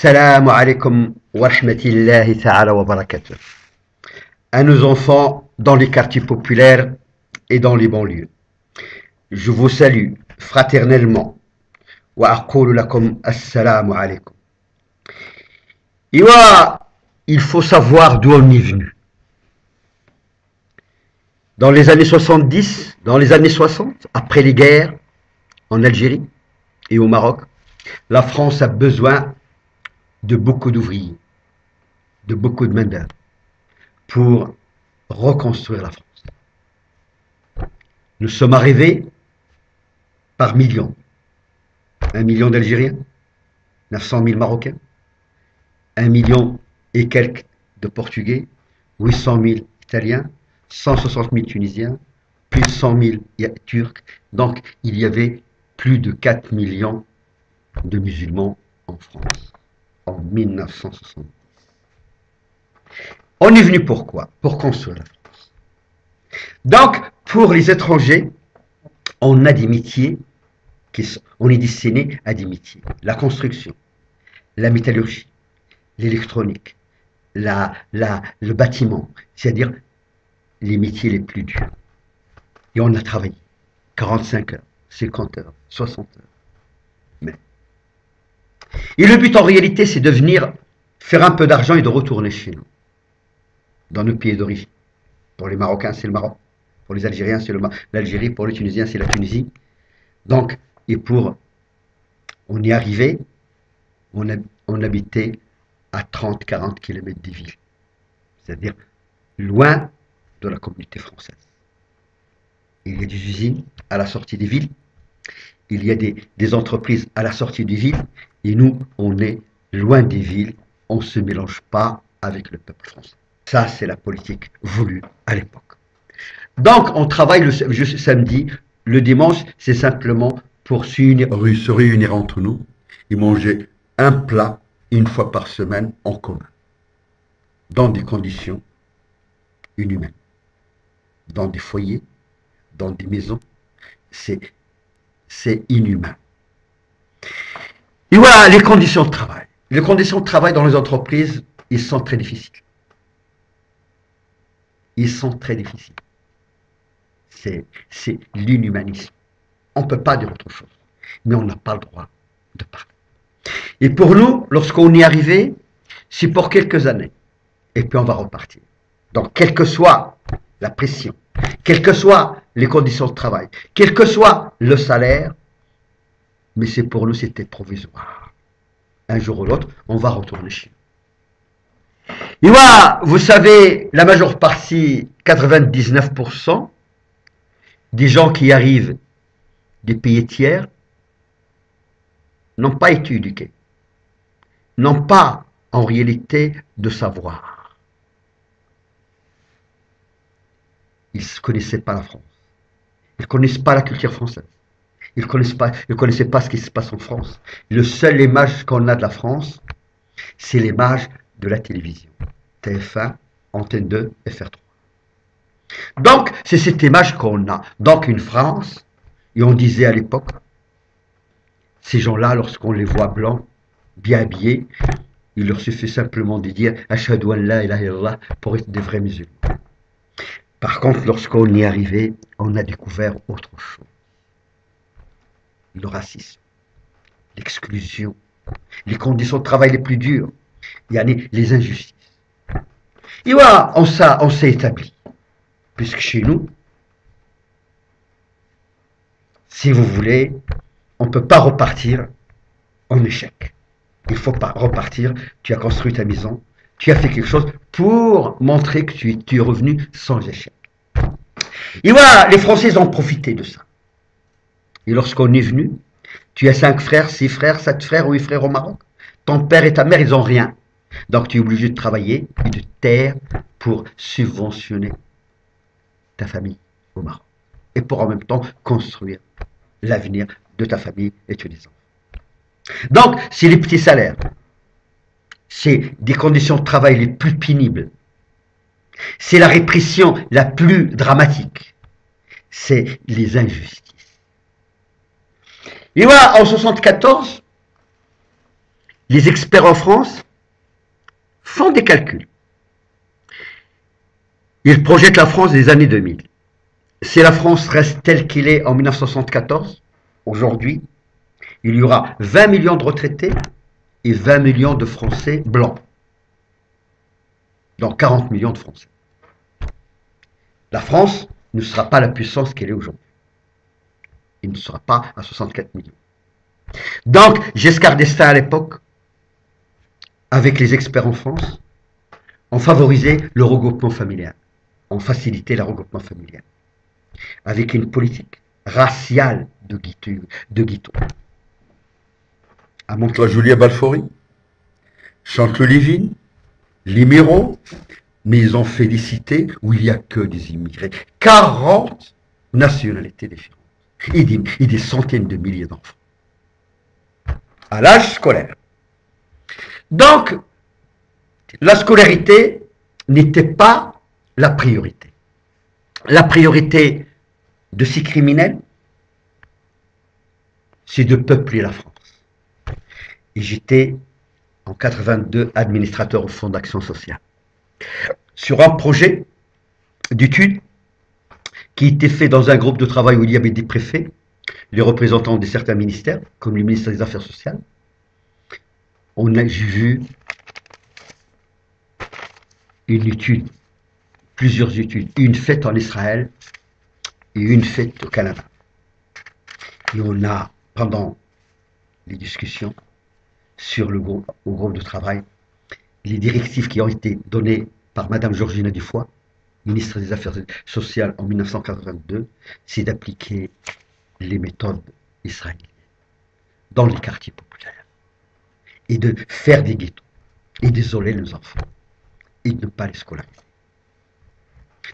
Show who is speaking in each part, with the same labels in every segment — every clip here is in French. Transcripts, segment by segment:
Speaker 1: Salam alaikum wa rahmatullahi ta'ala wa barakatuh. À nos enfants dans les quartiers populaires et dans les banlieues. Je vous salue fraternellement. Wa aqulu lakum assalamu alaikum. Il faut savoir d'où on est venu. Dans les années 70, dans les années 60, après les guerres en Algérie et au Maroc, la France a besoin de beaucoup d'ouvriers, de beaucoup de main-d'œuvre pour reconstruire la France. Nous sommes arrivés par millions. 1 million d'Algériens, 900 000 Marocains, 1 million et quelques de Portugais, 800 000 Italiens, 160 000 Tunisiens, plus de 100 000 Turcs. Donc il y avait plus de 4 millions de musulmans en France en 1970. On est venu pourquoi? Pour construire la France. Donc, pour les étrangers, on a des métiers, on est destiné à des métiers. La construction, la métallurgie, l'électronique, le bâtiment, c'est-à-dire les métiers les plus durs. Et on a travaillé 45 heures, 50 heures, 60 heures. Et le but en réalité, c'est de venir faire un peu d'argent et de retourner chez nous, dans nos pays d'origine. Pour les Marocains, c'est le Maroc. Pour les Algériens, c'est l'Algérie. Pour les Tunisiens, c'est la Tunisie. Donc, on y est arrivé, on habitait à 30-40 km des villes. C'est-à-dire loin de la communauté française. Il y a des usines à la sortie des villes. Il y a des entreprises à la sortie des villes. Et nous, on est loin des villes. On ne se mélange pas avec le peuple français. Ça, c'est la politique voulue à l'époque. Donc, on travaille le samedi. Le dimanche, c'est simplement pour se réunir entre nous et manger un plat une fois par semaine en commun. Dans des conditions inhumaines. Dans des foyers, dans des maisons. C'est inhumain. Et voilà les conditions de travail. Les conditions de travail dans les entreprises, ils sont très difficiles. Ils sont très difficiles. C'est l'inhumanisme. On ne peut pas dire autre chose. Mais on n'a pas le droit de parler. Et pour nous, lorsqu'on y est arrivé, c'est pour quelques années. Et puis on va repartir. Donc, quelle que soit la pression, quelles que soient les conditions de travail, quel que soit le salaire, mais c'est pour nous, c'était provisoire. Un jour ou l'autre, on va retourner chez nous. Et voilà, vous savez, la majeure partie, 99% des gens qui arrivent des pays tiers n'ont pas été éduqués, n'ont pas en réalité de savoir. Ils ne connaissaient pas la France. Ils ne connaissent pas la culture française. Ils ne connaissaient pas ce qui se passe en France. Le seul image qu'on a de la France, c'est l'image de la télévision. TF1, Antenne 2, FR3. Donc, c'est cette image qu'on a. Donc, une France, et on disait à l'époque, ces gens-là, lorsqu'on les voit blancs, bien habillés, il leur suffit simplement de dire « Ashhadu an la ilaha illallah » pour être des vrais musulmans. Par contre, lorsqu'on y est arrivé, on a découvert autre chose. Le racisme, l'exclusion, les conditions de travail les plus dures, il y a les injustices. Et voilà, on s'est établi. Puisque chez nous, si vous voulez, on ne peut pas repartir en échec. Il ne faut pas repartir, tu as construit ta maison, tu as fait quelque chose pour montrer que tu es revenu sans échec. Et voilà, les Français ont profité de ça. Et lorsqu'on est venu, tu as 5 frères, 6 frères, 7 frères, 8 frères au Maroc. Ton père et ta mère, ils n'ont rien. Donc tu es obligé de travailler et de taire pour subventionner ta famille au Maroc. Et pour en même temps construire l'avenir de ta famille et de tes enfants. Donc, c'est les petits salaires. C'est des conditions de travail les plus pénibles. C'est la répression la plus dramatique. C'est les injustices. Et voilà, en 1974, les experts en France font des calculs. Ils projettent la France des années 2000. Si la France reste telle qu'elle est en 1974, aujourd'hui, il y aura 20 millions de retraités et 20 millions de Français blancs. Donc 40 millions de Français. La France ne sera pas la puissance qu'elle est aujourd'hui. Il ne sera pas à 64 millions. Donc, Giscard d'Estaing à l'époque, avec les experts en France, ont favorisé le regroupement familial, ont facilité le regroupement familial, avec une politique raciale de Guiteau. À Mantes-la-Jolie, à Balfouri, Chanteloup-Lévin, Liméron, mais ils ont félicité où il n'y a que des immigrés. 40 nationalités différentes et des centaines de milliers d'enfants à l'âge scolaire. Donc, la scolarité n'était pas la priorité. La priorité de ces criminels, c'est de peupler la France. Et j'étais en 82 administrateur au Fonds d'action sociale sur un projet d'étude qui était fait dans un groupe de travail où il y avait des préfets, les représentants de certains ministères, comme le ministère des Affaires sociales. J'ai vu une étude, plusieurs études, une faite en Israël et une faite au Canada. Et on a, pendant les discussions sur au groupe de travail, les directives qui ont été données par Mme Georgina Dufoy, ministre des Affaires sociales en 1982, c'est d'appliquer les méthodes israéliennes dans les quartiers populaires et de faire des ghettos et d'isoler les enfants et de ne pas les scolariser.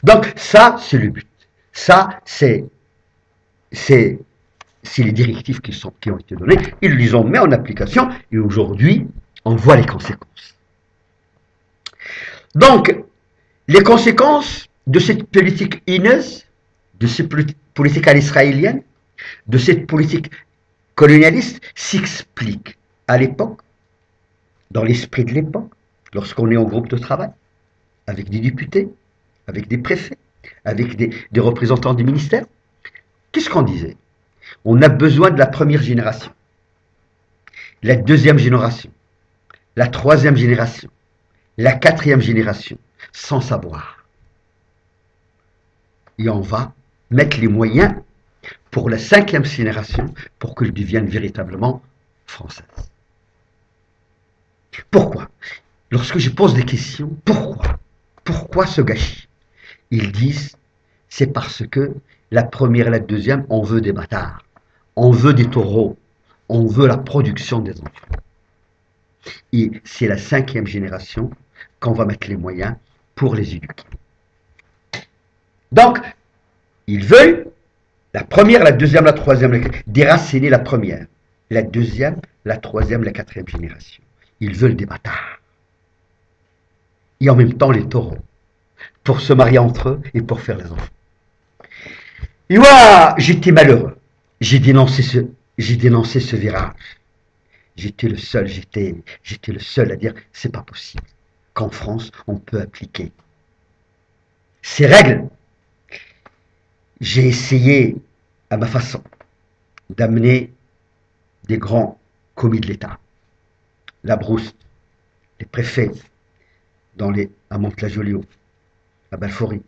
Speaker 1: Donc ça, c'est le but. Ça, c'est les directives qui ont été données. Ils les ont mis en application et aujourd'hui, on voit les conséquences. Donc, les conséquences de cette politique haineuse, de cette politique à l'israélienne, de cette politique colonialiste s'expliquent à l'époque, dans l'esprit de l'époque, lorsqu'on est en groupe de travail, avec des députés, avec des préfets, avec des représentants des ministères. Qu'est-ce qu'on disait? On a besoin de la première génération, la deuxième génération, la troisième génération, la quatrième génération, sans savoir. Et on va mettre les moyens pour la cinquième génération pour qu'elle devienne véritablement française. Pourquoi? Lorsque je pose des questions, pourquoi ce gâchis? Ils disent, c'est parce que la première et la deuxième, on veut des bâtards, on veut des taureaux, on veut la production des enfants. Et c'est la cinquième génération qu'on va mettre les moyens pour les éduquer. Donc, ils veulent la première, la deuxième, la troisième, déraciner la première, la deuxième, la troisième, la quatrième génération. Ils veulent des bâtards. Et en même temps les taureaux, pour se marier entre eux et pour faire les enfants. Et moi, j'étais malheureux. J'ai dénoncé ce virage. J'étais le seul à dire, c'est pas possible qu'en France, on peut appliquer ces règles. J'ai essayé, à ma façon, d'amener des grands commis de l'État, la Brousse, les préfets, à Mantes-la-Jolie, à Balfouri,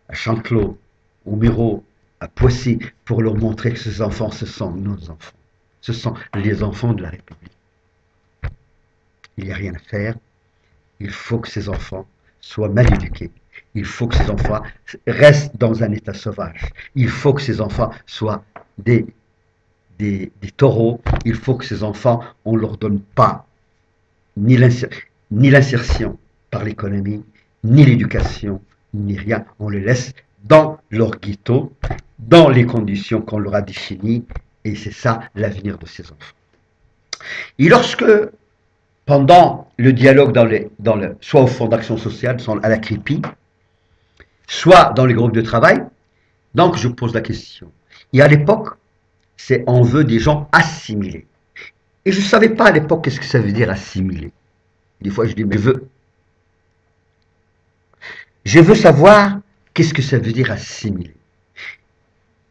Speaker 1: à Chanteloup, au Muro, à Poissy, pour leur montrer que ces enfants, ce sont nos enfants. Ce sont les enfants de la République. Il n'y a rien à faire. Il faut que ces enfants soient mal éduqués. Il faut que ces enfants restent dans un état sauvage. Il faut que ces enfants soient des taureaux. Il faut que ces enfants, on ne leur donne pas ni l'insertion par l'économie, ni l'éducation, ni rien. On les laisse dans leur ghetto, dans les conditions qu'on leur a définies. Et c'est ça l'avenir de ces enfants. Et lorsque, pendant le dialogue soit au Fonds d'action sociale, soit à la CRIPI, soit dans les groupes de travail, donc je pose la question. Et à l'époque, on veut des gens assimilés. Et je ne savais pas à l'époque qu'est-ce que ça veut dire assimiler. Des fois, je dis, mais je veux savoir qu'est-ce que ça veut dire assimiler.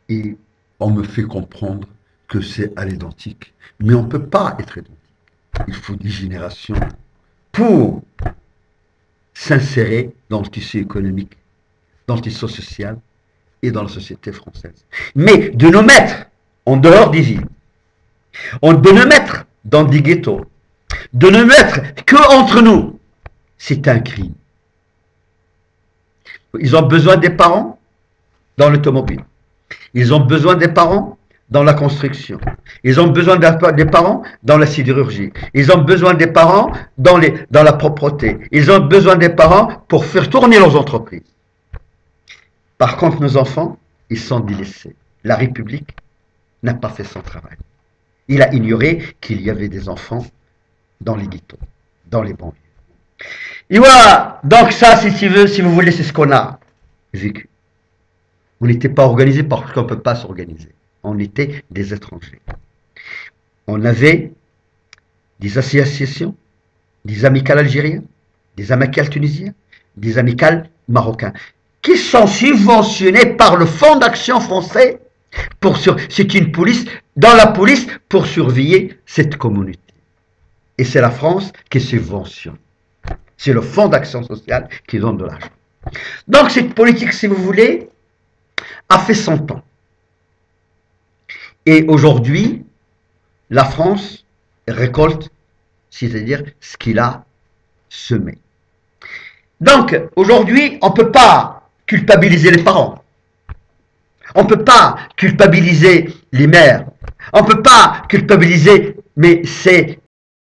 Speaker 1: Et on me fait comprendre que c'est à l'identique. Mais on ne peut pas être identique. Il faut des générations pour s'insérer dans le tissu économique, dans le tissu social et dans la société française. Mais de nous mettre en dehors des villes, de nous mettre dans des ghettos, de ne mettre que entre nous, c'est un crime. Ils ont besoin des parents dans l'automobile. Ils ont besoin des parents dans la construction. Ils ont besoin des parents dans la sidérurgie. Ils ont besoin des parents dans la propreté. Ils ont besoin des parents pour faire tourner leurs entreprises. Par contre, nos enfants, ils sont délaissés. La République n'a pas fait son travail. Il a ignoré qu'il y avait des enfants dans les ghettos, dans les banlieues. Et voilà, donc ça, si vous voulez, c'est ce qu'on a vécu. On n'était pas organisé parce qu'on ne peut pas s'organiser. On était des étrangers. On avait des associations, des amicales algériens, des amicales tunisiens, des amicales marocains, qui sont subventionnés par le Fonds d'action français. C'est une police, dans la police, pour surveiller cette communauté. Et c'est la France qui subventionne. C'est le Fonds d'action sociale qui donne de l'argent. Donc cette politique, si vous voulez, a fait son temps. Et aujourd'hui, la France récolte, c'est-à-dire ce qu'il a semé. Donc, aujourd'hui, on ne peut pas culpabiliser les parents. On ne peut pas culpabiliser les mères. On ne peut pas culpabiliser, mais c'est